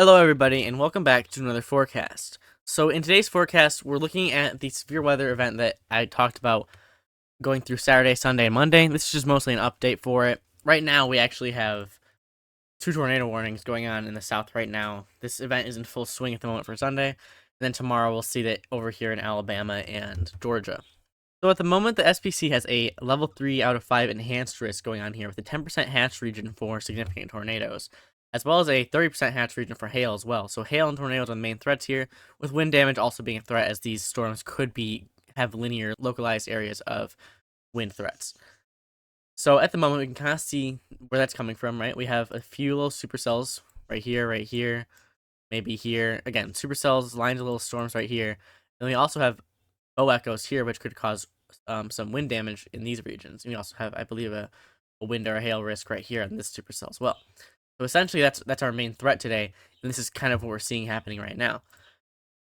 Hello, everybody, and welcome back to another forecast. So, in today's forecast, we're looking at the severe weather event that I talked about going through Saturday, Sunday, and Monday. This is just mostly an update for it. Right now, we actually have two tornado warnings going on in the south right now. This event is in full swing at the moment for Sunday, and then tomorrow we'll see that over here in Alabama and Georgia. So, at the moment, the SPC has a level 3 out of 5 enhanced risk going on here with a 10% hatch region for significant tornadoes, as well as a 30% hatch region for hail as well. So hail and tornadoes are the main threats here, with wind damage also being a threat, as these storms could have linear localized areas of wind threats. So at the moment, we can kind of see where that's coming from, right? We have a few little supercells right here, maybe here. Again, supercells, lines of little storms right here. And we also have bow echoes here, which could cause some wind damage in these regions. And we also have, I believe, a wind or a hail risk right here on this supercell as well. So essentially, that's our main threat today, and this is kind of what we're seeing happening right now.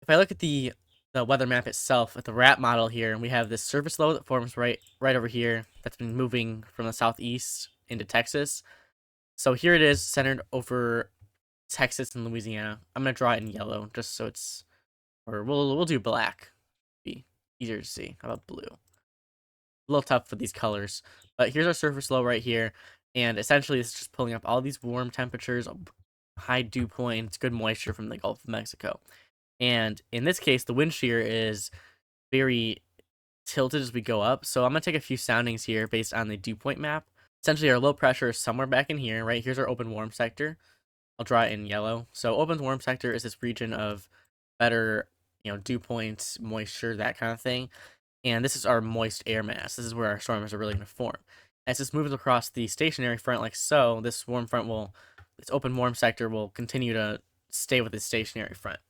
If I look at the weather map itself, at the RAP model here, we have this surface low that forms right over here that's been moving from the southeast into Texas. So here it is, centered over Texas and Louisiana. I'm gonna draw it in yellow just so it's, or we'll do black. Be easier to see. How about blue? A little tough for these colors, but here's our surface low right here, and essentially it's just pulling up all these warm temperatures, high dew points, good moisture from the Gulf of Mexico. And in this case, the wind shear is very tilted as we go up. So I'm gonna take a few soundings here based on the dew point map. Essentially, our low pressure is somewhere back in here, right? Here's our open warm sector. I'll draw it in yellow. So open warm sector is this region of better, dew points, moisture, that kind of thing. And this is our moist air mass. This is where our storms are really going to form. As this moves across the stationary front like so, this open warm sector will continue to stay with the stationary front.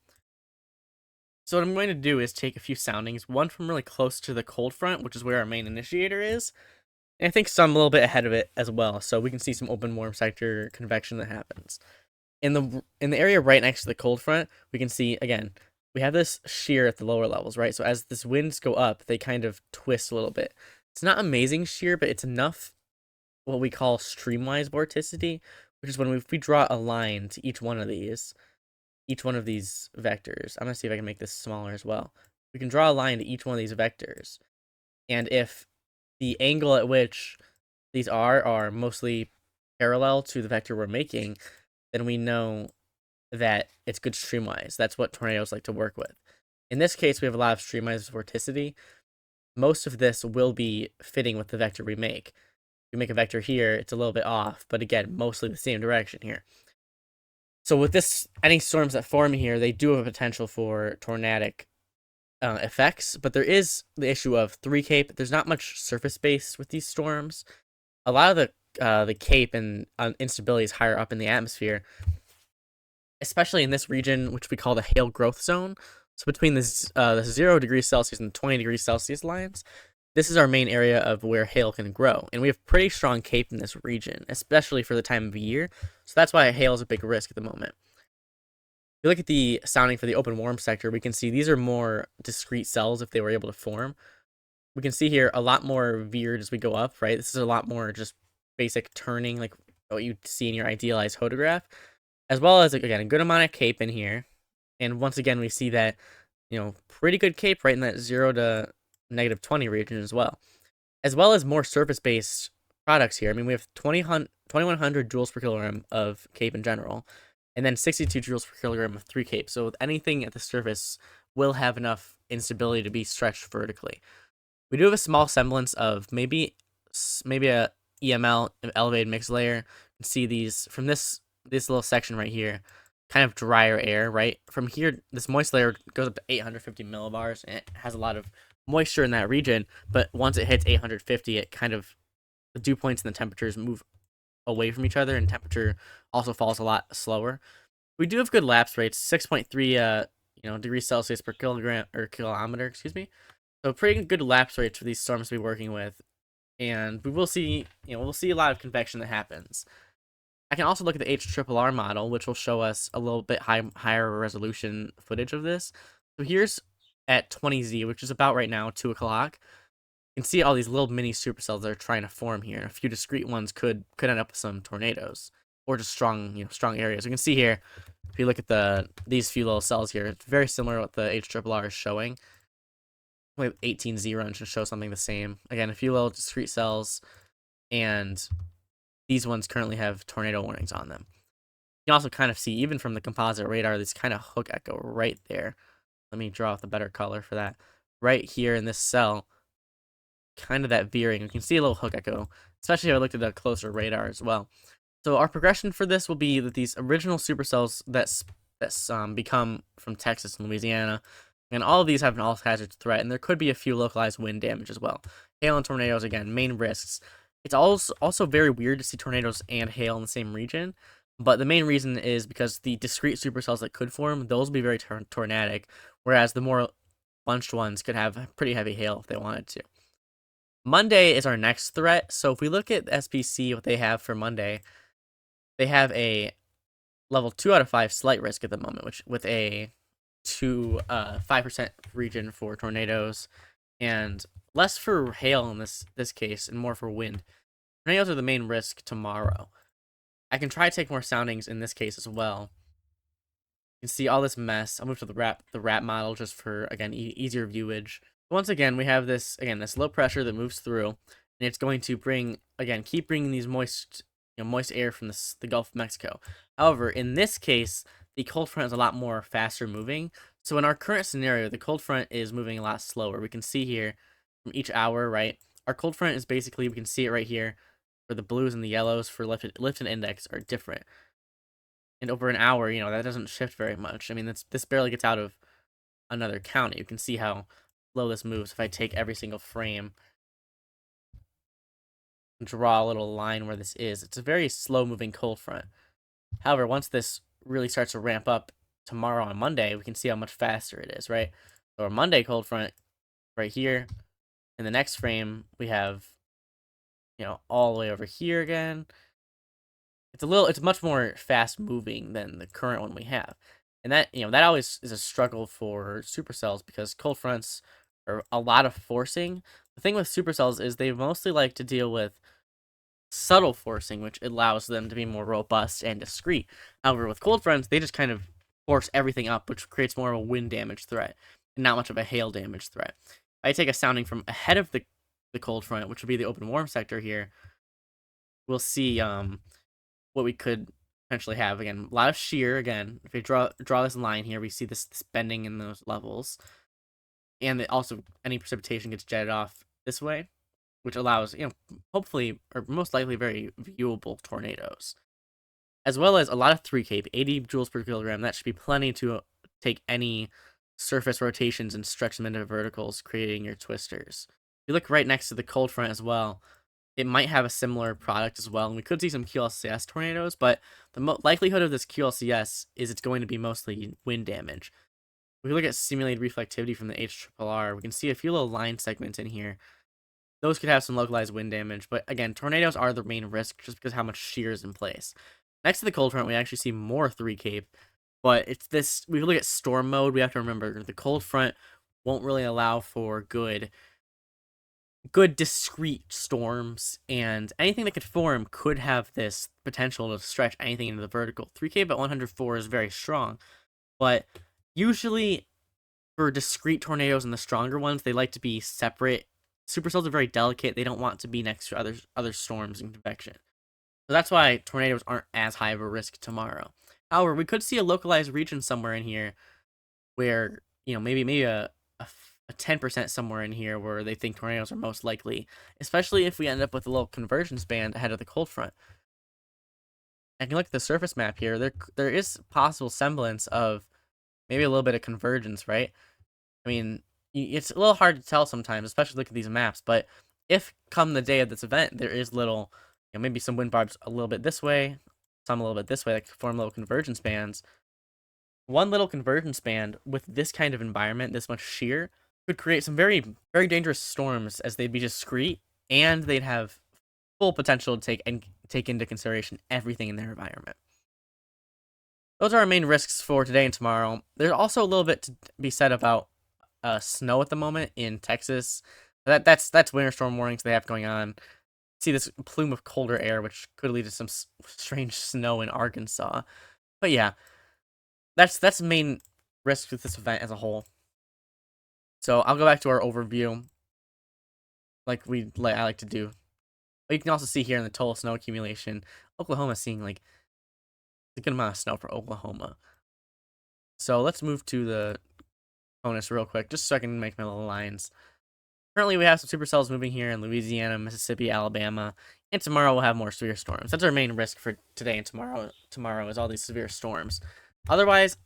So what I'm going to do is take a few soundings, one from really close to the cold front, which is where our main initiator is, and I think some a little bit ahead of it as well, so we can see some open warm sector convection that happens. In the area right next to the cold front, we can see, again, we have this shear at the lower levels, right? So as this winds go up, they kind of twist a little bit. It's not amazing shear, but it's enough what we call streamwise vorticity, which is when if we draw a line to each one of these vectors. I'm going to see if I can make this smaller as well. We can draw a line to each one of these vectors. And if the angle at which these are mostly parallel to the vector we're making, then we know that it's good streamwise. That's what tornadoes like to work with. In this case, we have a lot of streamwise vorticity. Most of this will be fitting with the vector we make. If we make a vector here, it's a little bit off, but again, mostly the same direction here. So with this, any storms that form here, they do have a potential for tornadic effects, but there is the issue of 3 Cape. There's not much surface space with these storms. A lot of the Cape and instability is higher up in the atmosphere, especially in this region, which we call the hail growth zone. So between the 0 degrees Celsius and 20 degrees Celsius lines, this is our main area of where hail can grow. And we have pretty strong Cape in this region, especially for the time of year. So that's why hail is a big risk at the moment. If you look at the sounding for the open warm sector, we can see these are more discrete cells if they were able to form. We can see here a lot more veered as we go up, right? This is a lot more just basic turning, like what you'd see in your idealized photograph, as well as, again, a good amount of Cape in here. And once again, we see that, pretty good Cape right in that 0 to -20 region as well as more surface-based products here. I mean, we have 2100 joules per kilogram of Cape in general, and then 62 joules per kilogram of 3 Cape. So anything at the surface will have enough instability to be stretched vertically. We do have a small semblance of maybe a EML, elevated mixed layer. You can see these from this little section right here, kind of drier air, right? From here, this moist layer goes up to 850 millibars, and it has a lot of moisture in that region, but once it hits 850, the dew points and the temperatures move away from each other, and temperature also falls a lot slower. We do have good lapse rates, 6.3 degrees Celsius per kilogram or kilometer, excuse me. So pretty good lapse rates for these storms to be working with, and we will see, we'll see a lot of convection that happens. I can also look at the HRRR model, which will show us a little bit higher resolution footage of this. So here's at 20Z, which is about right now 2 o'clock. You can see all these little mini supercells that are trying to form here. A few discrete ones could end up with some tornadoes or just strong areas. You can see here If you look at these few little cells here, it's very similar to what the HRRR is showing. We have 18 zeros to show something the same. Again, a few little discrete cells, and these ones currently have tornado warnings on them. You can also kind of see, even from the composite radar, this kind of hook echo right there. Let me draw with a better color for that. Right here in this cell, kind of that veering. You can see a little hook echo, especially if I looked at a closer radar as well. So our progression for this will be that these original supercells that's become from Texas and Louisiana, and all of these have an all-hazard threat, and there could be a few localized wind damage as well. Hail and tornadoes, again, main risks. It's also very weird to see tornadoes and hail in the same region, but the main reason is because the discrete supercells that could form, those will be very tornadic, whereas the more bunched ones could have pretty heavy hail if they wanted to. Monday is our next threat, so if we look at SPC, what they have for Monday, they have a level 2 out of 5 slight risk at the moment, which with a 5% region for tornadoes and less for hail in this case and more for wind. Tornadoes are the main risk tomorrow. I can try to take more soundings in this case as well. You can see all this mess. I'll move to the wrap model just for, again, easier viewage. Once again, we have this low pressure that moves through, and it's going to keep bringing these moist air from the Gulf of Mexico. However, in this case, the cold front is a lot more faster moving. So in our current scenario, the cold front is moving a lot slower. We can see here from each hour, right? Our cold front is basically, we can see it right here, where the blues and the yellows for lift and index are different. And over an hour, that doesn't shift very much. I mean, this barely gets out of another county. You can see how slow this moves if I take every single frame and draw a little line where this is. It's a very slow moving cold front. However, once this really starts to ramp up tomorrow on Monday, we can see how much faster it is, right? So our Monday cold front right here. In the next frame, we have, all the way over here again. It's much more fast moving than the current one we have. And that always is a struggle for supercells because cold fronts are a lot of forcing. The thing with supercells is they mostly like to deal with subtle forcing, which allows them to be more robust and discreet. However, with cold fronts, they just kind of force everything up, which creates more of a wind damage threat and not much of a hail damage threat. I take a sounding from ahead of the cold front, which would be the open warm sector here. We'll see what we could potentially have. Again, a lot of shear. Again, if we draw this line here, we see this bending in those levels, and also any precipitation gets jetted off this way, which allows, hopefully, or most likely, very viewable tornadoes. As well as a lot of 3 Cape, 80 joules per kilogram. That should be plenty to take any surface rotations and stretch them into verticals, creating your twisters. If you look right next to the cold front as well, it might have a similar product as well, and we could see some QLCS tornadoes, but the likelihood of this QLCS is it's going to be mostly wind damage. If we look at simulated reflectivity from the HRRR, we can see a few little line segments in here. Those could have some localized wind damage, but again, tornadoes are the main risk just because how much shear is in place. Next to the cold front, we actually see more 3 Cape, but it's this, we look at storm mode, we have to remember the cold front won't really allow for good discrete storms, and anything that could form could have this potential to stretch anything into the vertical. 3 Cape at 104 is very strong, but usually for discrete tornadoes and the stronger ones, they like to be separate. Supercells are very delicate. They don't want to be next to other storms and convection. So that's why tornadoes aren't as high of a risk tomorrow. However, we could see a localized region somewhere in here where, maybe a 10% somewhere in here where they think tornadoes are most likely, especially if we end up with a little convergence band ahead of the cold front. I can look at the surface map here. There is possible semblance of maybe a little bit of convergence, right? I mean, it's a little hard to tell sometimes, especially look at these maps, but if come the day of this event, there is little, maybe some wind barbs a little bit this way, some a little bit this way, that could form little convergence bands. One little convergence band with this kind of environment, this much shear, could create some very, very dangerous storms as they'd be discrete and they'd have full potential to take into consideration everything in their environment. Those are our main risks for today and tomorrow. There's also a little bit to be said about snow at the moment in Texas. That's winter storm warnings they have going on. See this plume of colder air, which could lead to some strange snow in Arkansas. But yeah, that's the main risk with this event as a whole. So I'll go back to our overview, I like to do. But you can also see here in the total snow accumulation, Oklahoma's seeing like a good amount of snow for Oklahoma. So let's move to the bonus real quick, just so I can make my little lines. Currently, we have some supercells moving here in Louisiana, Mississippi, Alabama, and tomorrow we'll have more severe storms. That's our main risk for today and tomorrow. Tomorrow is all these severe storms. Otherwise,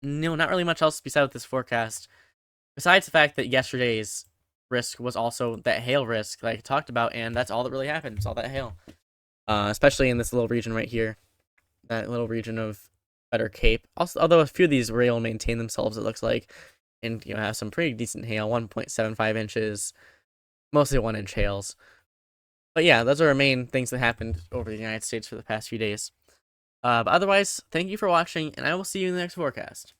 no, not really much else besides this forecast. Besides the fact that yesterday's risk was also that hail risk that I talked about, and that's all that really happened. It's all that hail, especially in this little region right here, that little region of Better Cape. Also, although a few of these were able to maintain themselves, it looks like, and have some pretty decent hail, 1.75 inches, mostly 1-inch hails. But yeah, those are our main things that happened over the United States for the past few days. But otherwise, thank you for watching, and I will see you in the next forecast.